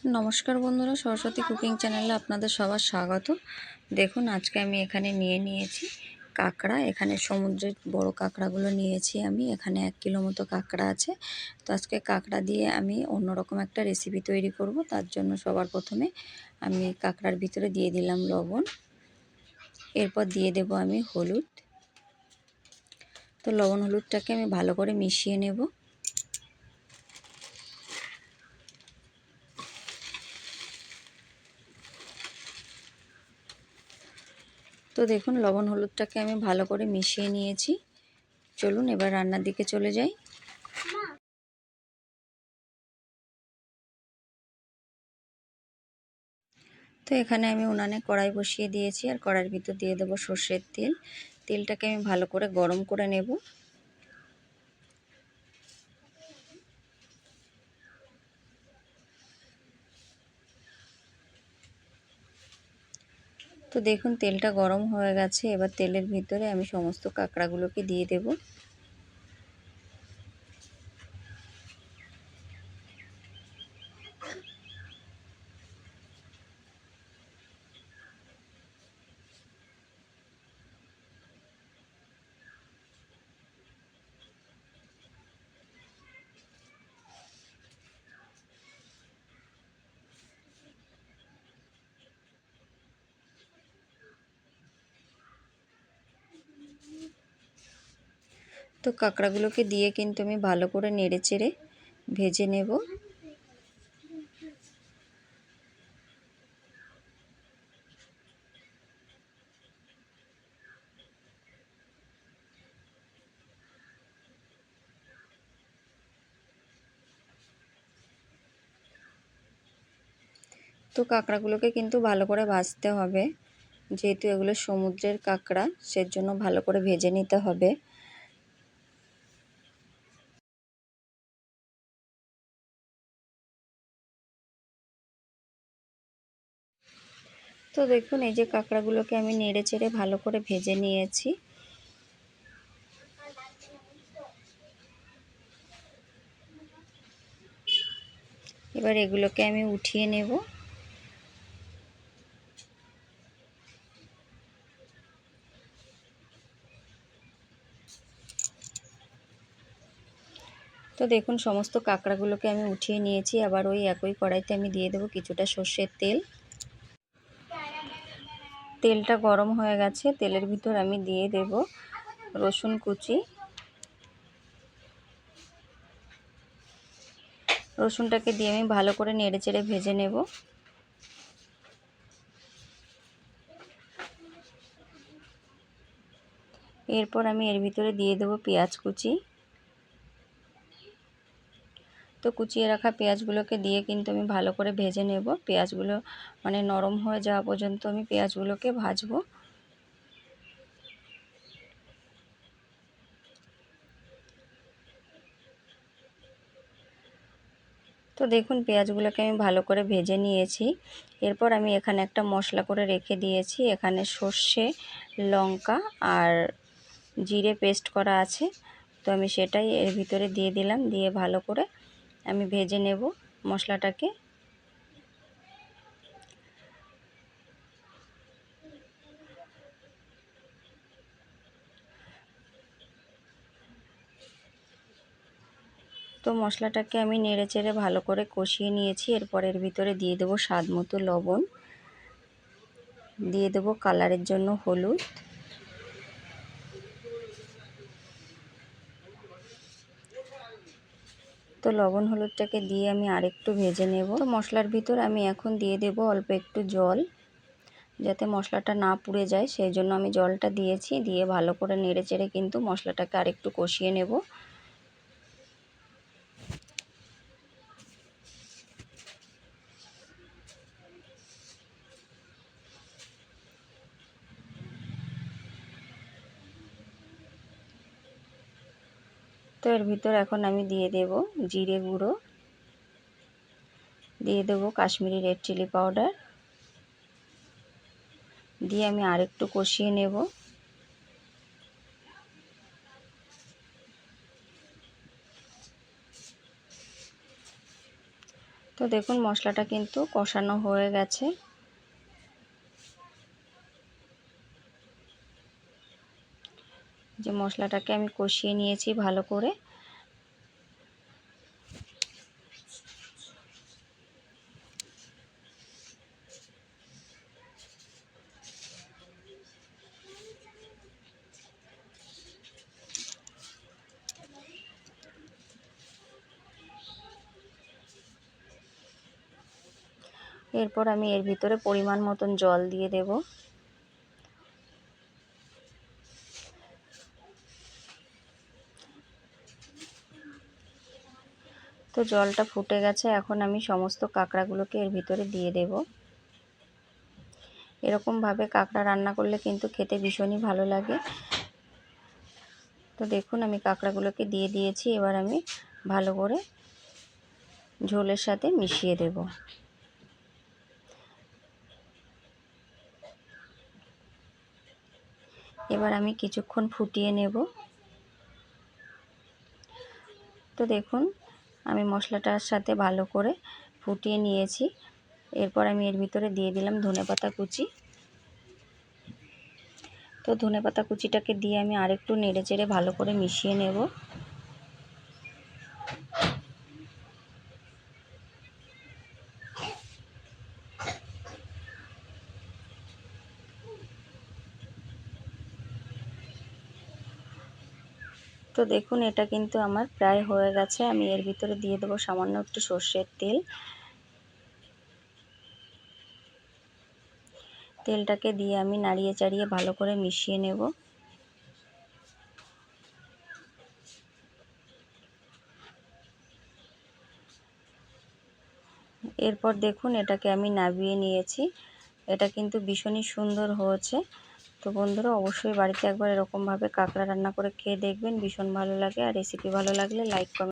নমস্কার বন্ধুরা, সরস্বতী কুকিং চ্যানেলে আপনাদের সবার স্বাগত। দেখুন, আজকে আমি এখানে নিয়েছি কাঁকড়া। এখানে সমুদ্রের বড় কাঁকড়াগুলো নিয়েছি আমি। এখানে 1 কিলো মতো কাঁকড়া আছে। তো আজকে কাঁকড়া দিয়ে আমি অন্যরকম একটা রেসিপি তৈরি করব। তার জন্য সবার প্রথমে আমি কাঁকড়ার ভিতরে দিয়ে দিলাম লবণ। এরপর দিয়ে দেব আমি হলুদ। তো লবণ হলুদটাকে আমি ভালো করে মিশিয়ে নেব। তো দেখুন, লবণ হলুদটাকে আমি ভালো করে মিশিয়ে নিয়েছি। চলুন এবার রান্নার দিকে চলে যাই। তো এখানে আমি উনানে কড়াই বসিয়ে দিয়েছি, আর কড়াইয়ের ভিতর দিয়ে দেবো সর্ষের তেল। তেলটাকে আমি ভালো করে গরম করে নেব। তো দেখুন, তেলটা গরম হয়ে গেছে। এবার তেলের ভিতরে আমি সমস্ত কাঁকড়াগুলোকে দিয়ে দেব। তো কাঁকড়াগুলোকে দিয়ে কিন্তু আমি ভালো করে নেড়েচেড়ে ভেজে নেব। তো কাঁকড়াগুলোকে কিন্তু ভালো করে ভাজতে হবে, যেহেতু এগুলো সমুদ্রের কাঁকড়া, সেজন্য ভালো করে ভেজে নিতে হবে। তো দেখুন, এই যে কাঁকড়াগুলোকে আমি নেড়েচেড়ে ভালো করে ভেজে নিয়েছি। এবার এগুলোকে আমি উঠিয়ে নেব। তো দেখুন, সমস্ত কাঁকড়াগুলোকে আমি উঠিয়ে নিয়েছি। আবার ওই একই কড়াইতে আমি দিয়ে দেবো কিছুটা সর্ষের তেল। তেলটা গরম হয়ে গেছে। তেলের ভিতর আমি দিয়ে দেব রসুন কুচি। রসুনটাকে দিয়ে আমি ভালো করে নেড়েচেড়ে ভেজে নেব। এরপর আমি এর ভিতরে দিয়ে দেব পেঁয়াজ কুচি। তো কুচিয়ে রাখা পেঁয়াজগুলোকে দিয়ে কিন্তু আমি ভালো করে ভেজে নেব। পেঁয়াজগুলো মানে নরম হয়ে যাওয়া পর্যন্ত আমি পেঁয়াজগুলোকে ভাজবো। তো দেখুন, পেঁয়াজগুলোকে আমি ভালো করে ভেজে নিয়েছি। এরপর আমি এখানে একটা মশলা করে রেখে দিয়েছি। এখানে সর্ষে, লঙ্কা আর জিরে পেস্ট করা আছে। তো আমি সেটাই এর ভিতরে দিয়ে দিলাম। দিয়ে ভালো করে আমি ভেজে নেব মশলাটাকে। তো মশলাটাকে আমি নেড়েচেড়ে ভালো করে কষিয়ে নিয়েছি। এরপর এর ভিতরে দিয়ে দেবো স্বাদ মতো লবণ, দিয়ে দেবো কালারের জন্য হলুদ, তো লবণ হলুদটাকে দিয়ে আমি আরেকটু ভেজে নেব। তো মশলার ভিতর আমি এখন দিয়ে দেব অল্প একটু জল, যাতে মশলাটা না পুড়ে যায়, সেই জন্য আমি জলটা দিয়েছি। দিয়ে ভালো করে নেড়েচেড়ে কিন্তু মশলাটাকে আরেকটু কষিয়ে নেব। তো এর ভিতর এখন আমি দিয়ে দেব জিরে গুঁড়ো, দিয়ে দেব কাশ্মীরি রেড চিলি পাউডার, দিয়ে আমি আরেকটু কষিয়ে নেব। তো তো দেখুন মশলাটা কিন্তু কষানো হয়ে গেছে। যে মশলাটাকে আমি কষিয়ে নিয়েছি ভালো করে। এরপর আমি এর ভিতরে পরিমাণ মতন জল দিয়ে দেব। তো জলটা ফুটে গেছে, এখন আমি সমস্ত কাঁকড়াগুলোকে এর ভিতরে দিয়ে দেব। এরকমভাবে কাঁকড়া রান্না করলে কিন্তু খেতে ভীষণই ভালো লাগে। তো দেখুন আমি কাঁকড়াগুলোকে দিয়ে দিয়েছি। এবার আমি ভালো করে ঝোলের সাথে মিশিয়ে দেব। এবার আমি কিছুক্ষণ ফুটিয়ে নেব। তো দেখুন আমি মশলাটার সাথে ভালো করে ফুটিয়ে নিয়েছি। এরপর আমি এর ভিতরে দিয়ে দিলাম ধনেপাতা কুচি। তো ধনেপাতা কুচিটাকে দিয়ে আমি আরেকটু নেড়েচেড়ে ভালো করে মিশিয়ে নেব। তো দেখুন এটা কিন্তু আমার প্রায় হয়ে গেছে। আমি এর ভিতরে দিয়ে দেবো সামান্য একটু সর্ষের তেল। তেলটাকে দিয়ে আমি নাড়িয়ে চাড়িয়ে ভালো করে মিশিয়ে নেব। এরপর দেখুন এটাকে আমি নামিয়ে নিয়েছি। এটা কিন্তু ভীষণই সুন্দর হয়েছে। তো বন্ধুরা অবশ্যই বাড়িতে একবার এরকমভাবে কাঁকড়া রান্না করে খেয়ে দেখবেন, ভীষণ ভালো লাগে। আর রেসিপি ভালো লাগলে লাইক কমেন্ট